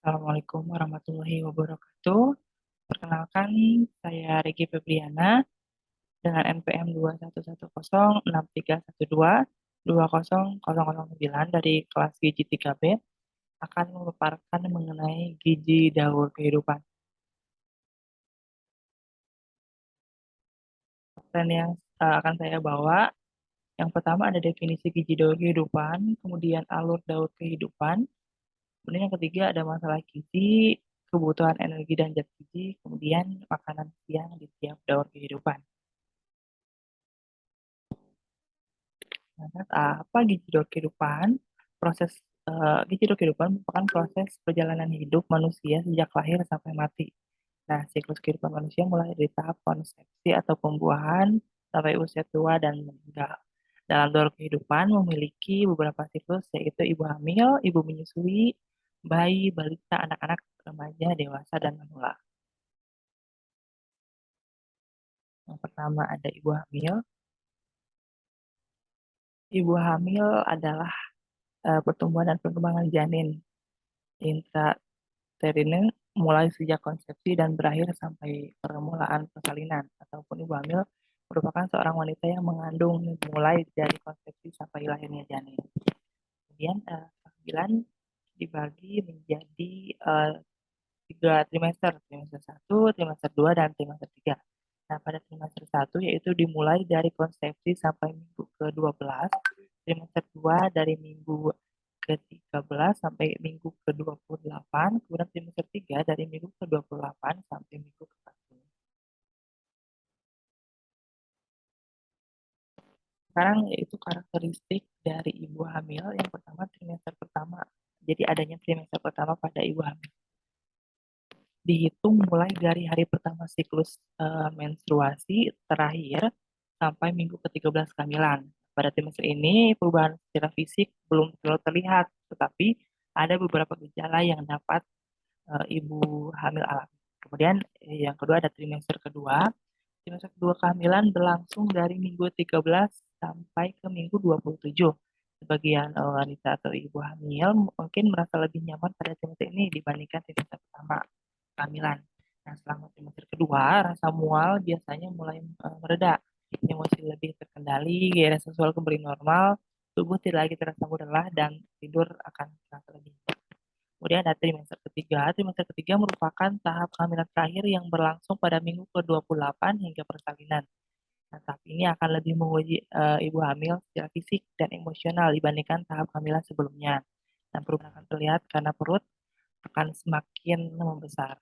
Assalamualaikum warahmatullahi wabarakatuh. Perkenalkan, saya Regi Febriana dengan NPM 2110631220009 dari kelas Gizi 3B akan memaparkan mengenai gizi daur kehidupan. Dan yang akan saya bawa, yang pertama ada definisi gizi daur kehidupan, kemudian alur daur kehidupan, kemudian yang ketiga ada masalah gizi, kebutuhan energi dan zat gizi, kemudian makanan siang di tiap daur kehidupan. Apa gizi daur kehidupan? Proses gizi daur kehidupan merupakan proses perjalanan hidup manusia sejak lahir sampai mati. Nah, siklus kehidupan manusia mulai dari tahap konsepsi atau pembuahan sampai usia tua dan meninggal. Dalam daur kehidupan memiliki beberapa siklus, yaitu ibu hamil, ibu menyusui, bayi, balita, anak-anak, remaja, dewasa, dan manula. Yang pertama ada ibu hamil. Ibu hamil adalah pertumbuhan dan perkembangan janin intraterine mulai sejak konsepsi dan berakhir sampai permulaan persalinan, ataupun ibu hamil merupakan seorang wanita yang mengandung mulai dari konsepsi sampai lahirnya janin. Kemudian kehamilan dibagi menjadi eh, 3 trimester, trimester 1, trimester 2, dan trimester 3. Nah, pada trimester 1 yaitu dimulai dari konsepsi sampai minggu ke-12, trimester 2 dari minggu ke-13 sampai minggu ke-28, kemudian trimester 3 dari minggu ke-28 sampai minggu ke-40. Sekarang yaitu karakteristik dari ibu hamil. Yang pertama, trimester pertama. Jadi adanya trimester pertama pada ibu hamil dihitung mulai dari hari pertama siklus menstruasi terakhir sampai minggu ke-13 kehamilan. Pada trimester ini, perubahan secara fisik belum terlalu terlihat, tetapi ada beberapa gejala yang dapat ibu hamil alami. Kemudian yang kedua ada trimester kedua. Trimester kedua kehamilan berlangsung dari minggu 13 sampai ke minggu 27. Sebagian wanita atau ibu hamil mungkin merasa lebih nyaman pada trimester ini dibandingkan trimester pertama kehamilan. Nah, selama trimester kedua, rasa mual biasanya mulai mereda, emosi lebih terkendali, gairah seksual kembali normal, tubuh tidak lagi terasa mudah lelah, dan tidur akan terasa lebih. Kemudian ada trimester ketiga. Trimester ketiga merupakan tahap kehamilan terakhir yang berlangsung pada minggu ke-28 hingga persalinan. Nah, tahap ini akan lebih menguji ibu hamil secara fisik dan emosional dibandingkan tahap kehamilan sebelumnya. Dan perubahan akan terlihat karena perut akan semakin membesar.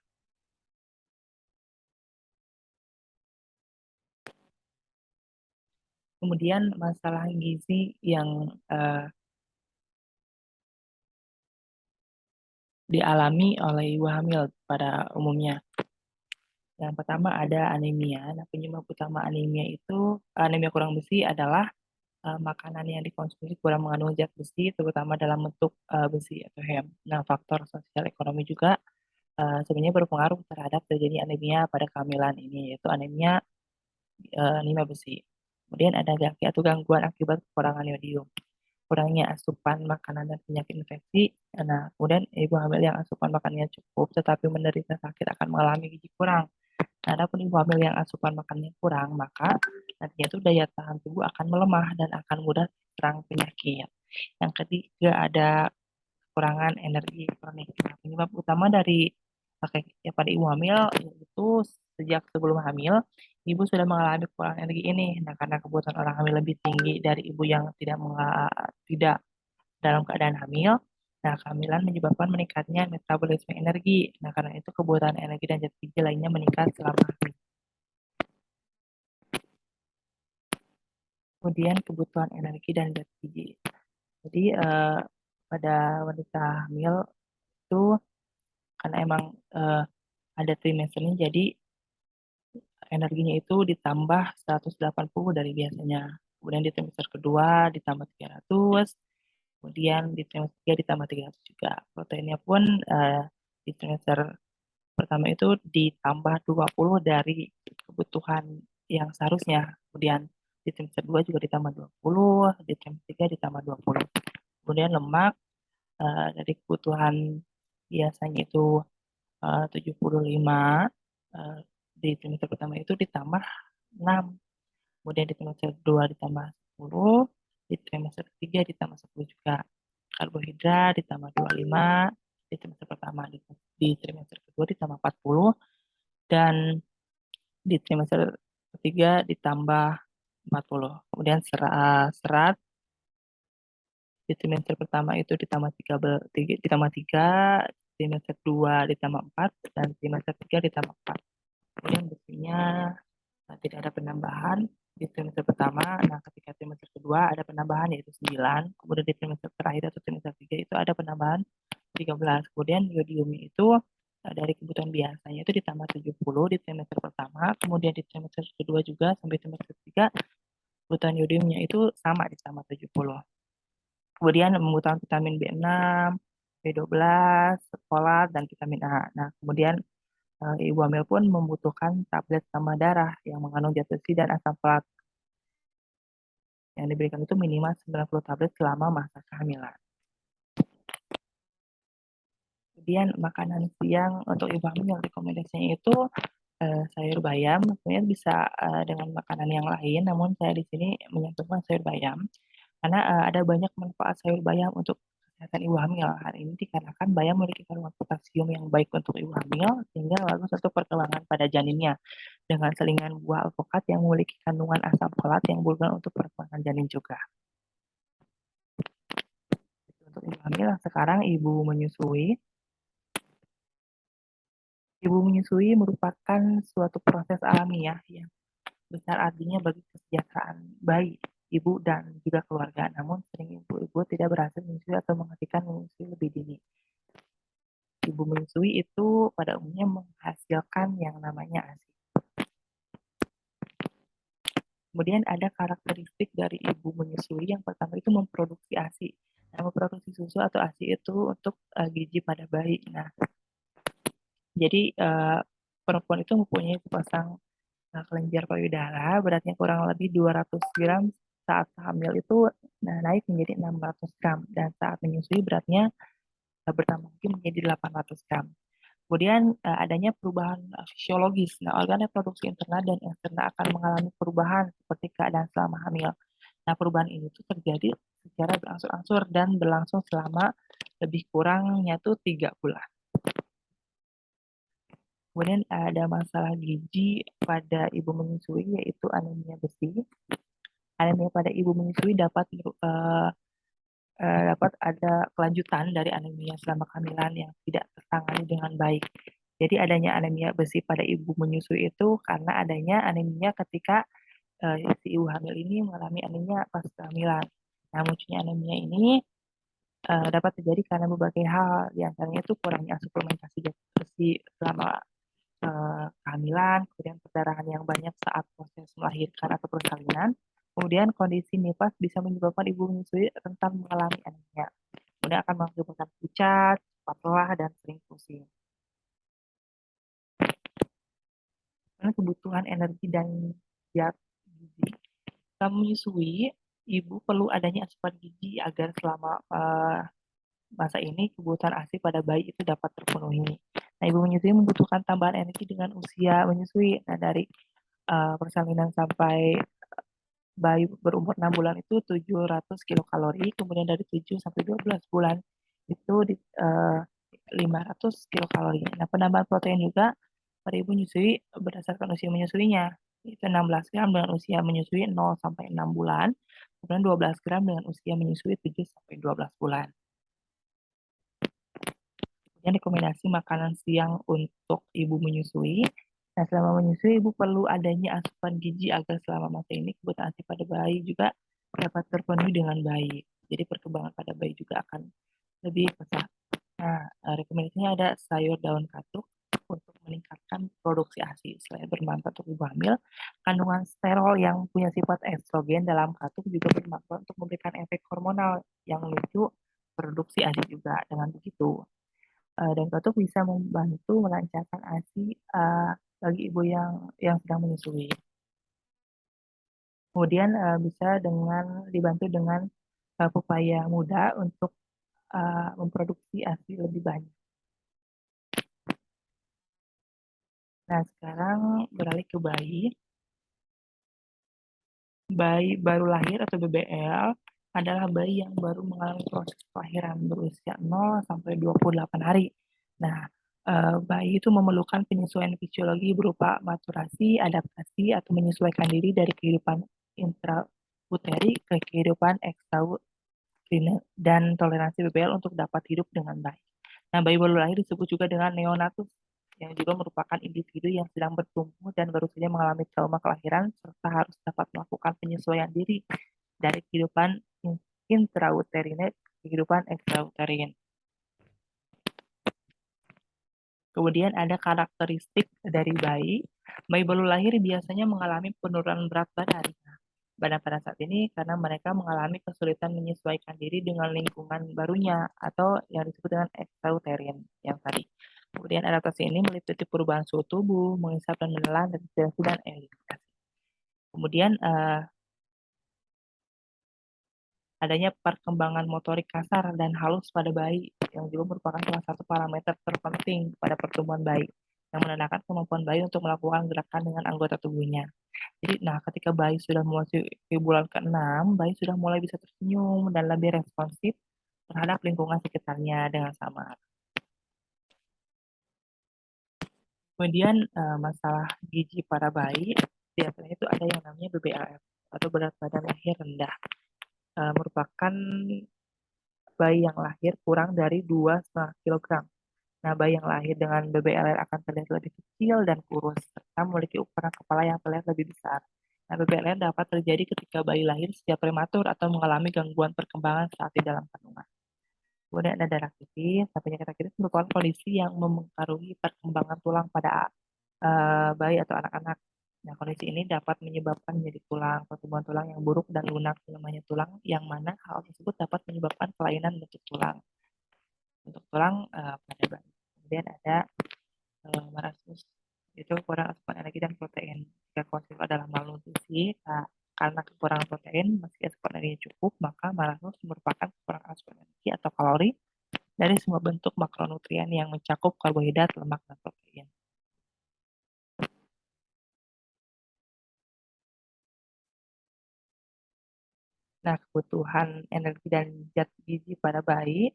Kemudian masalah gizi yang dialami oleh ibu hamil pada umumnya. Yang pertama ada anemia. Nah, penyebab utama anemia itu anemia kurang besi adalah makanan yang dikonsumsi kurang mengandung zat besi, terutama dalam bentuk besi atau heme. Nah, faktor sosial ekonomi juga sebenarnya berpengaruh terhadap terjadi anemia pada kehamilan ini, yaitu anemia besi. Kemudian ada gangguan atau gangguan akibat kekurangan yodium, kurangnya asupan makanan dan penyakit infeksi. Nah, kemudian ibu hamil yang asupan makannya cukup tetapi menderita sakit akan mengalami gizi kurang. Nah, adapun ibu hamil yang asupan makannya kurang, maka nantinya itu daya tahan tubuh akan melemah dan akan mudah terang penyakit. Yang ketiga ada kekurangan energi kronik. Nah, penyebab utama dari ya, pada ibu hamil itu sejak sebelum hamil, ibu sudah mengalami kekurangan energi ini. Nah, karena kebutuhan orang hamil lebih tinggi dari ibu yang tidak dalam keadaan hamil. Nah, kehamilan menyebabkan meningkatnya metabolisme energi. Nah, karena itu kebutuhan energi dan zat gizi lainnya meningkat selama hamil. Kemudian kebutuhan energi dan zat gizi. Jadi pada wanita hamil itu karena emang ada trimesternya, jadi energinya itu ditambah 180 dari biasanya. Kemudian di trimester kedua ditambah 300, kemudian di trimester ketiga ditambah 300 juga. Proteinnya pun di trimester pertama itu ditambah 20 dari kebutuhan yang seharusnya. Kemudian di trimester 2 juga ditambah 20, di trimester 3 ditambah 20. Kemudian lemak dari kebutuhan biasanya itu 75, eh, di trimester pertama itu ditambah 6, kemudian di trimester kedua ditambah 10, di trimester ketiga ditambah 10 juga. Karbohidrat ditambah 25, di trimester pertama, di trimester kedua ditambah 40, dan di trimester ketiga ditambah 40. Kemudian serat di trimester pertama itu ditambah 3, trimester 2 ditambah 4, dan trimester 3 ditambah 4. Kemudian buktinya tidak ada penambahan di trimester pertama. Nah, ketika trimester kedua ada penambahan yaitu 9. Kemudian di trimester terakhir atau trimester 3 itu ada penambahan 13. Kemudian yodium itu dari kebutuhan biasanya itu ditambah 70 di trimester pertama. Kemudian di trimester kedua juga sampai trimester ketiga kebutuhan yodiumnya itu sama ditambah 70. Kemudian membutuhkan vitamin B6, B12, folat, dan vitamin A. Nah, kemudian ibu hamil pun membutuhkan tablet tambah darah yang mengandung zat besi dan asam folat. Yang diberikan itu minimal 90 tablet selama masa kehamilan. Kemudian makanan siang untuk ibu hamil rekomendasinya itu sayur bayam. Sebenarnya bisa dengan makanan yang lain, namun saya di sini menyentuhkan sayur bayam karena ada banyak manfaat sayur bayam untuk kesehatan ibu hamil. Hal ini dikarenakan bayam memiliki kandungan potasium yang baik untuk ibu hamil sehingga bagus untuk perkembangan pada janinnya. Dengan selingan buah alpukat yang memiliki kandungan asam folat yang berguna untuk perkembangan janin juga. Untuk ibu hamil sekarang ibu menyusui merupakan suatu proses alamiah yang besar artinya bagi kesejahteraan bayi, ibu dan juga keluarga. Namun sering ibu-ibu tidak berhasil menyusui atau menghentikan menyusui lebih dini. Ibu menyusui itu pada umumnya menghasilkan yang namanya ASI. Kemudian ada karakteristik dari ibu menyusui. Yang pertama itu memproduksi ASI. Nah, memproduksi susu atau ASI itu untuk gizi pada bayi. Nah, jadi perempuan itu mempunyai sepasang kelenjar payudara, beratnya kurang lebih 200 gram. Saat hamil itu naik menjadi 600 gram. Dan saat menyusui beratnya bertambah mungkin menjadi 800 gram. Kemudian adanya perubahan fisiologis. Nah, organ reproduksi internal dan eksternal akan mengalami perubahan seperti keadaan selama hamil. Nah, perubahan ini tuh terjadi secara berangsur-angsur dan berlangsung selama lebih kurangnya tuh 3 bulan. Kemudian ada masalah gizi pada ibu menyusui yaitu anemia besi. Anemia pada ibu menyusui dapat ada kelanjutan dari anemia selama kehamilan yang tidak tertangani dengan baik. Jadi adanya anemia besi pada ibu menyusui itu karena adanya anemia ketika si ibu hamil ini mengalami anemia pas kehamilan. Nah, munculnya anemia ini dapat terjadi karena berbagai hal, di antaranya itu kurangnya suplementasi besi selama kehamilan, kemudian perdarahan yang banyak saat proses melahirkan atau persalinan, kemudian kondisi nifas bisa menyebabkan ibu menyusui rentan mengalami anemia. Kemudian akan mengakibatkan pucat, cepat lelah, dan sering pusing. Karena kebutuhan energi dan zat gizi. Selama menyusui, ibu perlu adanya asupan gizi agar selama masa ini kebutuhan ASI pada bayi itu dapat terpenuhi. Nah, ibu menyusui membutuhkan tambahan energi dengan usia menyusui. Nah, dari persalinan sampai bayi berumur 6 bulan itu 700 kilokalori, kemudian dari 7 sampai 12 bulan itu 500 kilokalori. Nah, penambahan protein juga pada ibu menyusui berdasarkan usia menyusuinya. Itu 16 gram dengan usia menyusui 0 sampai 6 bulan, kemudian 12 gram dengan usia menyusui 7 sampai 12 bulan. Kemudian rekomendasi makanan siang untuk ibu menyusui. Nah, selama menyusui, ibu perlu adanya asupan gizi agar selama masa ini kebutuhan ASI pada bayi juga dapat terpenuhi dengan baik. Jadi perkembangan pada bayi juga akan lebih pesat. Nah, rekomendasinya ada sayur daun katuk untuk meningkatkan produksi ASI. Selain bermanfaat untuk ibu hamil, kandungan sterol yang punya sifat estrogen dalam katuk juga bermanfaat untuk memberikan efek hormonal yang memicu produksi ASI juga. Dengan begitu, dan katuk bisa membantu melancarkan ASI bagi ibu yang sedang menyusui. Kemudian bisa dibantu dengan pepaya muda untuk memproduksi ASI lebih banyak. Nah, sekarang beralih ke bayi. Bayi baru lahir atau BBL adalah bayi yang baru mengalami proses kelahiran berusia 0 sampai 28 hari. Nah, bayi itu memerlukan penyesuaian fisiologi berupa maturasi, adaptasi, atau menyesuaikan diri dari kehidupan intrauteri ke kehidupan ekstrauterine dan toleransi BBL untuk dapat hidup dengan baik. Nah, bayi baru lahir disebut juga dengan neonatus, yang juga merupakan individu yang sedang bertumbuh dan baru saja mengalami trauma kelahiran serta harus dapat melakukan penyesuaian diri dari kehidupan intrauterine ke kehidupan ekstrauterin. Kemudian ada karakteristik dari bayi. Bayi baru lahir biasanya mengalami penurunan berat badan pada saat ini karena mereka mengalami kesulitan menyesuaikan diri dengan lingkungan barunya atau yang disebut dengan extrauterine yang tadi. Kemudian adaptasi ini meliputi perubahan suhu tubuh, mengisap dan menelan, respirasi dan eliminasi. Kemudian adanya perkembangan motorik kasar dan halus pada bayi yang juga merupakan salah satu parameter terpenting pada pertumbuhan bayi yang menandakan kemampuan bayi untuk melakukan gerakan dengan anggota tubuhnya. Jadi, nah ketika bayi sudah memasuki bulan ke-6, bayi sudah mulai bisa tersenyum dan lebih responsif terhadap lingkungan sekitarnya dengan samar. Kemudian masalah gizi para bayi, biasanya itu ada yang namanya BBLF atau berat badan lahir rendah. Merupakan bayi yang lahir kurang dari 2,5 kg. Nah, bayi yang lahir dengan BBLR akan terlihat lebih kecil dan kurus, serta memiliki ukuran kepala yang terlihat lebih besar. Nah, BBLR dapat terjadi ketika bayi lahir secara prematur atau mengalami gangguan perkembangan saat di dalam kandungan. Kemudian ada darah tipis. Nah, penyakit rakitis merupakan kondisi yang mempengaruhi perkembangan tulang pada bayi atau anak-anak. Nah, kondisi ini dapat menyebabkan menjadi tulang, pertumbuhan tulang yang buruk dan lunak, lemahnya tulang, yang mana hal tersebut dapat menyebabkan kelainan bentuk tulang. Untuk tulang pada bayi. Kemudian ada marasmus, itu kurang asupan energi dan protein. Jika konsep adalah malnutrisi, karena kekurangan protein, meski asupan energi cukup, maka marasmus merupakan kekurangan asupan energi atau kalori dari semua bentuk makronutrien yang mencakup karbohidrat, lemak, dan protein. Nah, kebutuhan energi dan zat gizi pada bayi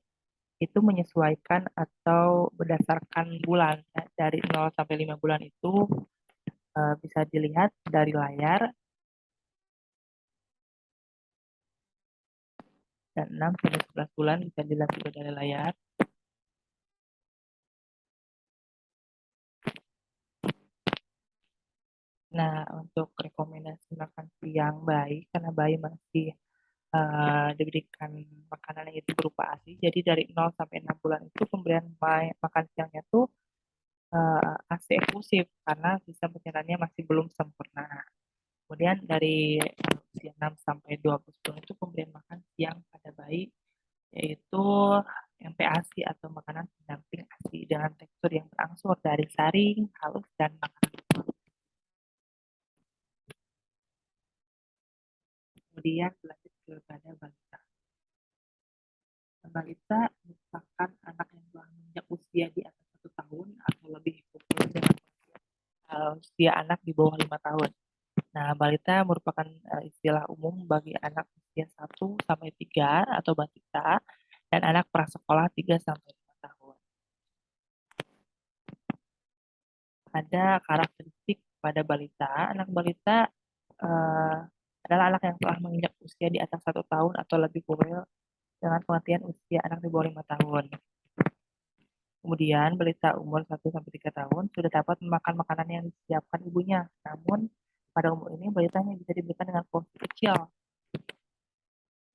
itu menyesuaikan atau berdasarkan bulan. Ya. Dari 0 sampai 5 bulan itu bisa dilihat dari layar, dan 6 sampai 11 bulan bisa dilihat juga dari layar. Nah, untuk rekomendasi makan siang bayi, karena bayi masih diberikan makanan yang itu berupa ASI, jadi dari 0 sampai 6 bulan itu pemberian makan siangnya tuh ASI eksklusif karena sistem pencernaan masih belum sempurna. Kemudian dari usia 6 sampai 12 bulan itu pemberian makan siang pada bayi yaitu MPASI atau makanan pendamping ASI dengan tekstur yang berangsur dari saring, halus, dan makanan. Kemudian lanjut kepada balita. Balita merupakan anak yang telah menginjak usia di atas 1 tahun atau lebih populer dengan usia anak di bawah 5 tahun. Nah, balita merupakan istilah umum bagi anak usia 1 sampai 3 atau balita dan anak prasekolah 3 sampai 5 tahun. Ada karakteristik pada balita. Anak balita uh, adalah anak yang telah menginjak usia di atas 1 tahun atau lebih populer dengan pengertian usia anak di bawah 5 tahun. Kemudian, balita umur 1 sampai 3 tahun sudah dapat memakan makanan yang disiapkan ibunya. Namun, pada umur ini balita hanya bisa diberikan dengan porsi kecil.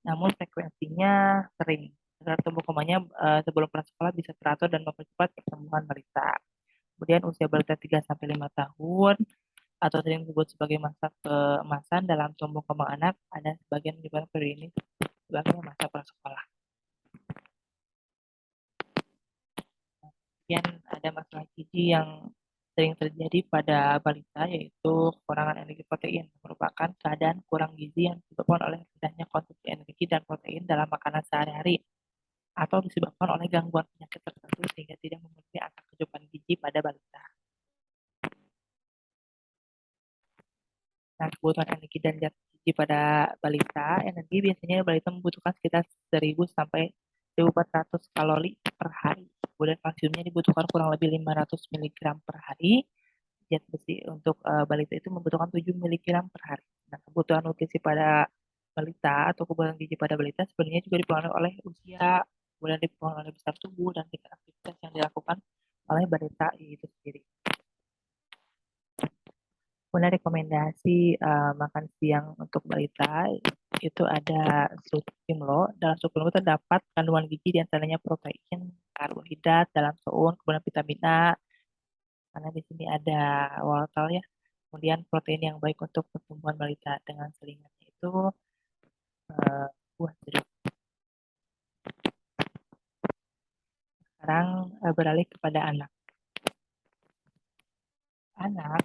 Namun, frekuensinya sering. Agar tumbuh kembangnya sebelum prasekolah bisa teratur dan mempercepat pertumbuhan balita. Kemudian, usia balita 3 sampai 5 tahun atau sering disebut sebagai masa keemasan dalam tumbuh kembang anak, ada sebagian menyebutkan periode ini sebagai masa prasekolah. Kemudian ada masalah gizi yang sering terjadi pada balita, yaitu kekurangan energi protein, merupakan keadaan kurang gizi yang disebabkan oleh rendahnya konsumsi energi dan protein dalam makanan sehari-hari, atau disebabkan oleh gangguan penyakit tertentu sehingga tidak memenuhi angka kecukupan gizi pada balita. Nah, kebutuhan energi dan zat gizi pada balita, energi biasanya balita membutuhkan sekitar 1000 sampai 1400 kalori per hari. Kemudian kalsiumnya dibutuhkan kurang lebih 500 mg per hari. Zat besi untuk balita itu membutuhkan 7 mg per hari. Nah, kebutuhan nutrisi pada balita atau kebutuhan gizi pada balita sebenarnya juga dipengaruhi oleh usia, kemudian dipengaruhi oleh besar tubuh dan tingkat aktivitas yang dilakukan oleh balita itu sendiri. Kemudian rekomendasi makan siang untuk balita itu ada sup Kimlo. Dalam sup Kimlo terdapat kandungan gizi diantaranya protein, karbohidrat dalam seun, kemudian vitamin A, karena di sini ada wortel ya. Kemudian protein yang baik untuk pertumbuhan balita dengan selingannya itu buah jeruk. Sekarang beralih kepada anak. Anak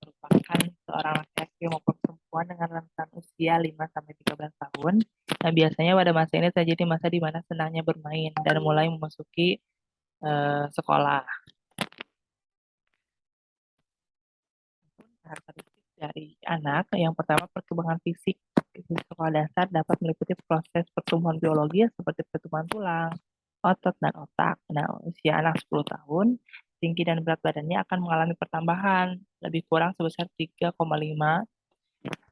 merupakan seorang laki-laki maupun perempuan dengan rentang usia 5-13 tahun. Nah, biasanya pada masa ini terjadi masa di mana senangnya bermain dan mulai memasuki sekolah. Karakteristik dari anak, yang pertama perkembangan fisik. Di sekolah dasar dapat meliputi proses pertumbuhan biologis seperti pertumbuhan tulang, otot, dan otak. Nah, usia anak 10 tahun, tinggi dan berat badannya akan mengalami pertambahan lebih kurang sebesar 3,5,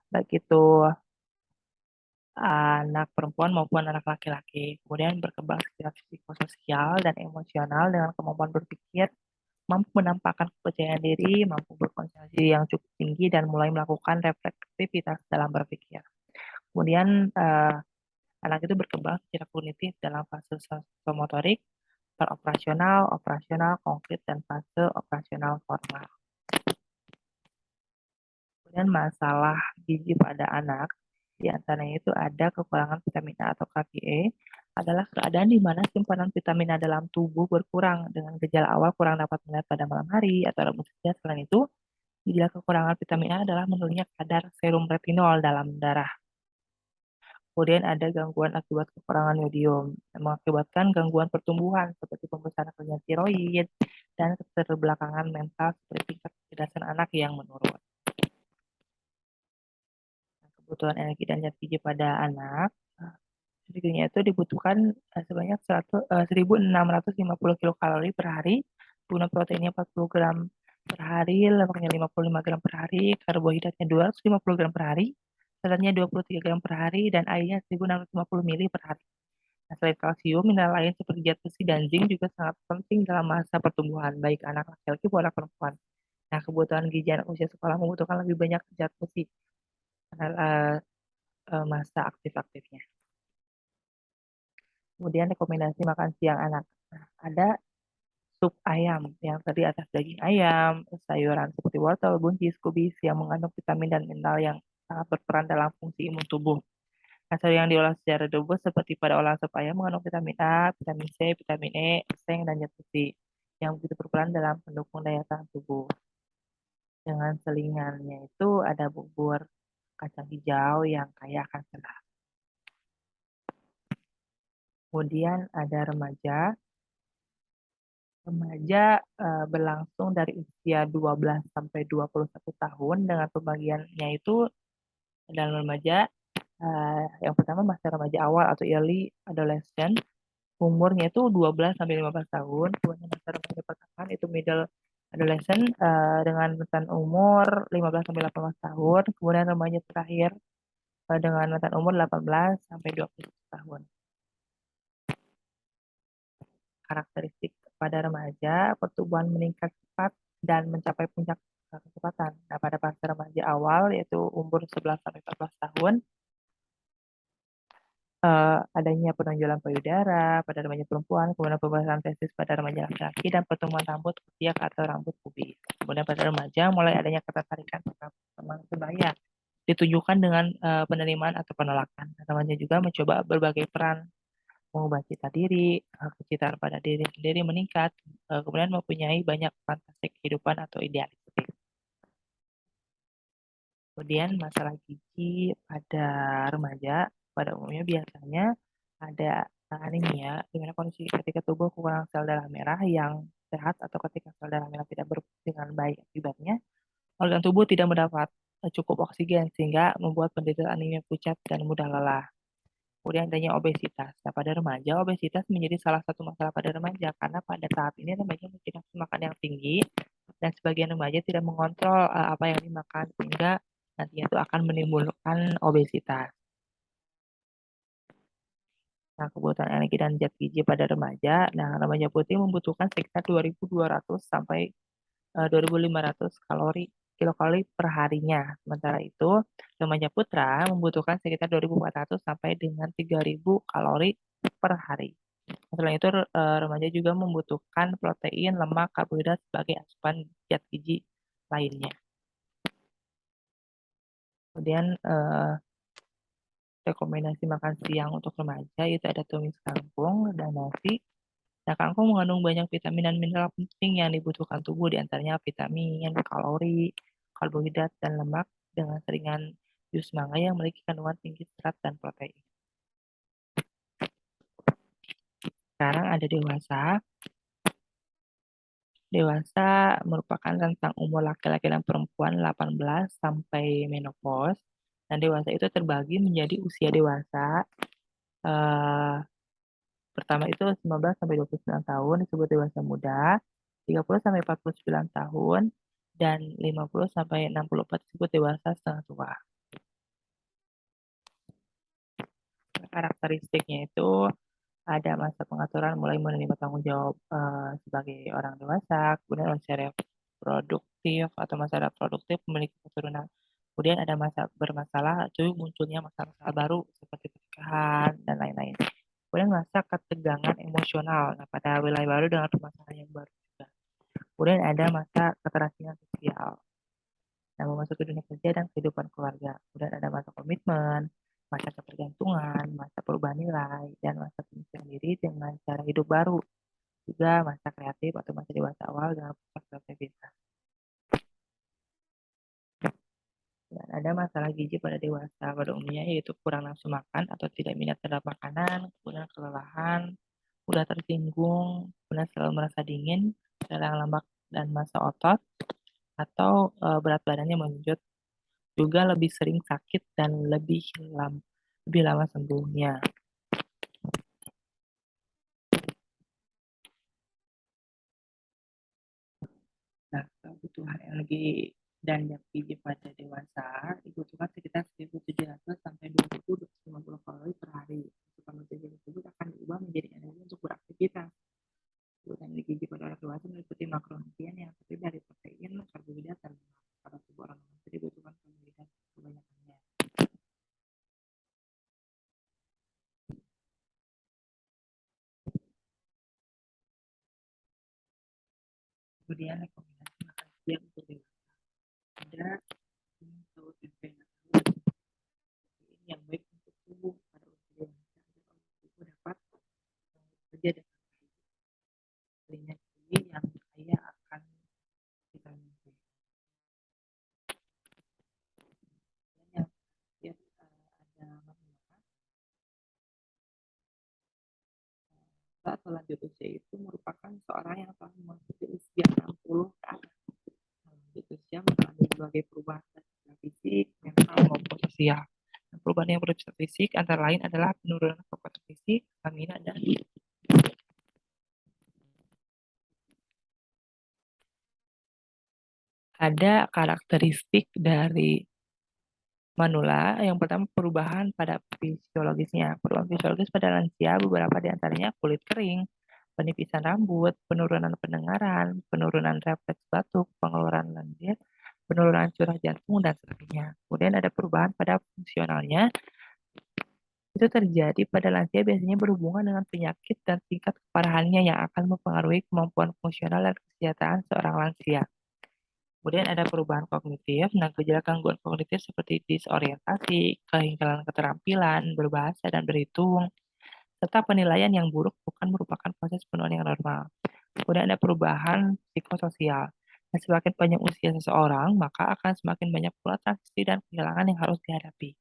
baik itu anak perempuan maupun anak laki-laki. Kemudian berkembang secara psikososial dan emosional dengan kemampuan berpikir, mampu menampakkan kepercayaan diri, mampu berkonsentrasi yang cukup tinggi, dan mulai melakukan refleksivitas dalam berpikir. Kemudian anak itu berkembang secara kognitif dalam fase motorik, operasional, operasional, konkret, dan fase operasional formal. Kemudian masalah gizi pada anak, di antaranya itu ada kekurangan vitamin A atau KVE, adalah keadaan di mana simpanan vitamin A dalam tubuh berkurang dengan gejala awal kurang dapat melihat pada malam hari atau rebus kerja. Selain itu, gejala kekurangan vitamin A adalah menurunnya kadar serum retinol dalam darah. Kemudian ada gangguan akibat kekurangan yodium, yang mengakibatkan gangguan pertumbuhan seperti pembesaran kelenjar tiroid dan keterbelakangan mental seperti tingkat kecerdasan anak yang menurun. Kebutuhan energi dan zat gizi pada anak, energinya itu dibutuhkan sebanyak 1.650 kilokalori per hari, kemudian proteinnya 40 gram per hari, lemaknya 55 gram per hari, karbohidratnya 250 gram per hari, seratnya 23 gram per hari, dan airnya 1.650 ml per hari. Nah, selain kalsium, mineral lain seperti zat besi dan zinc juga sangat penting dalam masa pertumbuhan, baik anak laki-laki maupun anak perempuan. Nah, kebutuhan gizi anak usia sekolah membutuhkan lebih banyak zat besi karena masa aktif-aktifnya. Kemudian rekomendasi makan siang anak. Nah, ada sup ayam yang terdiri atas daging ayam, sayuran seperti wortel, buncis, kubis yang mengandung vitamin dan mineral yang sangat berperan dalam fungsi imun tubuh. Nah, sayur yang diolah secara rebus seperti pada olahan sup ayam mengandung vitamin A, vitamin C, vitamin E, seng, dan zat besi yang begitu berperan dalam pendukung daya tahan tubuh. Dengan selingannya itu ada bubur kacang hijau yang kaya akan serat. Kemudian ada remaja. Remaja berlangsung dari usia 12 sampai 21 tahun dengan pembagiannya itu dalam remaja. Yang pertama masa remaja awal atau early adolescent, umurnya itu 12 sampai 15 tahun. Kemudian masa remaja pertengahan itu middle adolescent dengan rentan umur 15 sampai 18 tahun. Kemudian remaja terakhir dengan rentan umur 18 sampai 20 tahun. Karakteristik pada remaja, pertumbuhan meningkat cepat dan mencapai puncak kecepatan. Nah, pada fase remaja awal, yaitu umur 11 sampai 14 tahun, adanya penonjolan payudara pada remaja perempuan, kemudian pembahasan testis pada remaja laki-laki, dan pertumbuhan rambut ketiak atau rambut pubis. Kemudian pada remaja mulai adanya ketertarikan teman sebaya, ditunjukkan dengan penerimaan atau penolakan. Remaja juga mencoba berbagai peran, mengubah cita diri, kecintaan pada diri sendiri meningkat, kemudian mempunyai banyak fantasi kehidupan atau idealistik. Kemudian masalah gizi pada remaja, pada umumnya biasanya ada anemia, di mana kondisi ketika tubuh kekurangan sel darah merah yang sehat atau ketika sel darah merah tidak berfungsi dengan baik akibatnya, organ tubuh tidak mendapat cukup oksigen sehingga membuat penderita anemia pucat dan mudah lelah. Kemudian adanya obesitas. Nah, pada remaja, obesitas menjadi salah satu masalah pada remaja karena pada tahap ini remaja memiliki nafsu makan yang tinggi dan sebagian remaja tidak mengontrol apa yang dimakan sehingga nantinya itu akan menimbulkan obesitas. Nah, kebutuhan energi dan zat gizi pada remaja. Nah, remaja putih membutuhkan sekitar 2.200 sampai 2.500 kilokalori per harinya. Sementara itu, remaja putra membutuhkan sekitar 2.400 sampai dengan 3.000 kalori per hari. Selain itu, remaja juga membutuhkan protein, lemak, karbohidrat sebagai asupan zat gizi lainnya. Kemudian rekomendasi makan siang untuk remaja itu ada tumis kangkung dan nasi. Nah, kangkung mengandung banyak vitamin dan mineral penting yang dibutuhkan tubuh, diantaranya vitamin, kalori, karbohidrat, dan lemak dengan seringan jus mangga yang memiliki kandungan tinggi serat dan protein. Sekarang ada dewasa. Dewasa merupakan rentang umur laki-laki dan perempuan 18 sampai menopause. Dan dewasa itu terbagi menjadi usia dewasa. Pertama itu 19 sampai 29 tahun disebut dewasa muda, 30 sampai 49 tahun, dan 50 sampai 64 disebut dewasa setengah tua. Karakteristiknya itu ada masa pengaturan mulai menerima tanggung jawab sebagai orang dewasa, kemudian usia reproduktif atau masa reproduktif memiliki keturunan. Kemudian ada masa bermasalah, cuy munculnya masalah baru seperti pernikahan dan lain-lain. Kemudian masa ketegangan emosional, nah, pada wilayah baru dengan permasalahan yang baru juga. Kemudian ada masa keterasingan sosial, nah, memasuki dunia kerja dan kehidupan keluarga. Kemudian ada masa komitmen, masa ketergantungan, masa perubahan nilai, dan masa penyisihan diri dengan cara hidup baru. Juga masa kreatif atau masa dewasa awal dengan pusat kreativitas. Dan ada masalah gizi pada dewasa pada umumnya yaitu kurang nafsu makan atau tidak minat terhadap makanan, kemudian kelelahan, mudah tersinggung, kemudian selalu merasa dingin, radang lemak dan massa otot, atau berat badannya menunjukkan juga lebih sering sakit dan lebih lama sembuhnya. Nah, kebutuhan energi dan zat gizi pada dewasa dibutuhkan sekitar 1.700 sampai 2.250 kalori per hari. Asupan nutrisi tersebut akan diubah menjadi energi untuk beraktivitas. Kebutuhan energi gizi pada orang dewasa meliputi makronutrien yang terdiri dari protein, karbohidrat, dan lemak. Pada tubuh orang dewasa dibutuhkan karbohidrat kebanyakannya. Kemudian rekomendasi makan siang untuk dewasa. Ada saus tempe yang baik untuk tubuh pada usia dewasa agar tubuh dapat bekerja dengan telinga kiri yang kaya akan vitamin C. Dan yang ada manfaat atau lanjut usia itu merupakan seorang yang telah memasuki usia 60 ke atas. Lanjut usia mengalami berbagai perubahan secara fisik, mental maupun sosial. Perubahan yang bersifat fisik antara lain adalah penurunan kekuatan fisik, stamina, dan ada karakteristik dari manula. Yang pertama, perubahan pada fisiologisnya. Perubahan fisiologis pada lansia beberapa diantaranya kulit kering, penipisan rambut, penurunan pendengaran, penurunan refleks batuk, pengeluaran lendir, penurunan curah jantung, dan sebagainya. Kemudian ada perubahan pada fungsionalnya. Itu terjadi pada lansia biasanya berhubungan dengan penyakit dan tingkat keparahannya yang akan mempengaruhi kemampuan fungsional dan kesejahteraan seorang lansia. Kemudian ada perubahan kognitif. Nah, gejala gangguan kognitif seperti disorientasi, kehilangan keterampilan, berbahasa dan berhitung, serta penilaian yang buruk bukan merupakan proses penuaan yang normal. Kemudian ada perubahan psikososial. Nah, semakin panjang usia seseorang, maka akan semakin banyak pula transisi dan kehilangan yang harus dihadapi.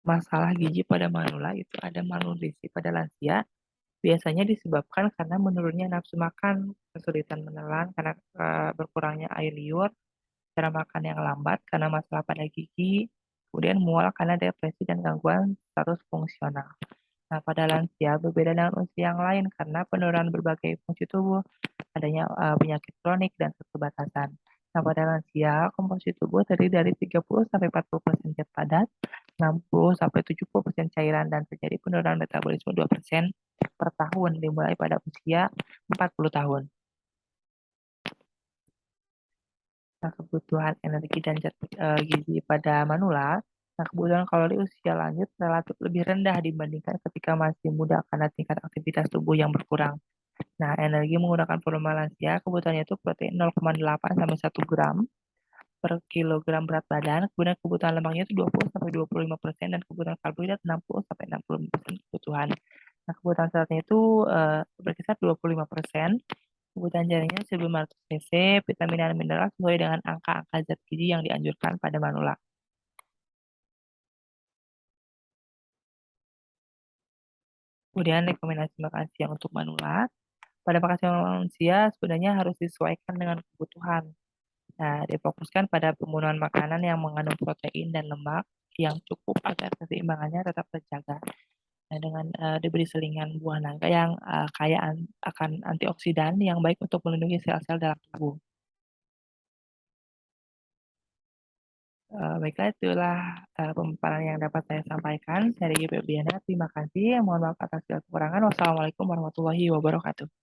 Masalah gizi pada manula itu ada malnutrisi pada lansia, Biasanya disebabkan karena menurunnya nafsu makan, kesulitan menelan karena berkurangnya air liur, cara makan yang lambat karena masalah pada gigi, kemudian mual karena depresi dan gangguan status fungsional. Nah, pada lansia berbeda dengan usia yang lain karena penurunan berbagai fungsi tubuh, adanya penyakit kronik dan keterbatasan. Nah, pada lansia, komposisi tubuh terdiri dari 30-40% zat padat, 60-70% cairan, dan terjadi penurunan metabolisme 2% per tahun dimulai pada usia 40 tahun. Nah, kebutuhan energi dan zat gizi pada manula, nah kebutuhan kalori usia lanjut relatif lebih rendah dibandingkan ketika masih muda karena tingkat aktivitas tubuh yang berkurang. Nah, energi menggunakan volume lansia, kebutuhannya itu protein 0,8 sampai 1 gram per kilogram berat badan, kemudian kebutuhan lemaknya itu 20 sampai 25% dan kebutuhan karbohidrat 60 sampai 65% kebutuhan. Nah, kebutuhan seratnya itu berkisar 25%, kebutuhan jaringan 1500 cc, vitamin dan mineral sesuai dengan angka-angka zat gizi yang dianjurkan pada manula. Kemudian rekomendasi makan siang untuk manula. Pada makan siang manusia sebenarnya harus disesuaikan dengan kebutuhan. Nah, difokuskan pada pembunuhan makanan yang mengandung protein dan lemak yang cukup agar keseimbangannya tetap terjaga. Nah, dengan diberi selingan buah nangka yang kaya akan antioksidan yang baik untuk melindungi sel-sel dalam tubuh. Baiklah, itulah pemaparan yang dapat saya sampaikan. Saya Regi Febriana, terima kasih. Mohon maaf atas segala kekurangan. Wassalamualaikum warahmatullahi wabarakatuh.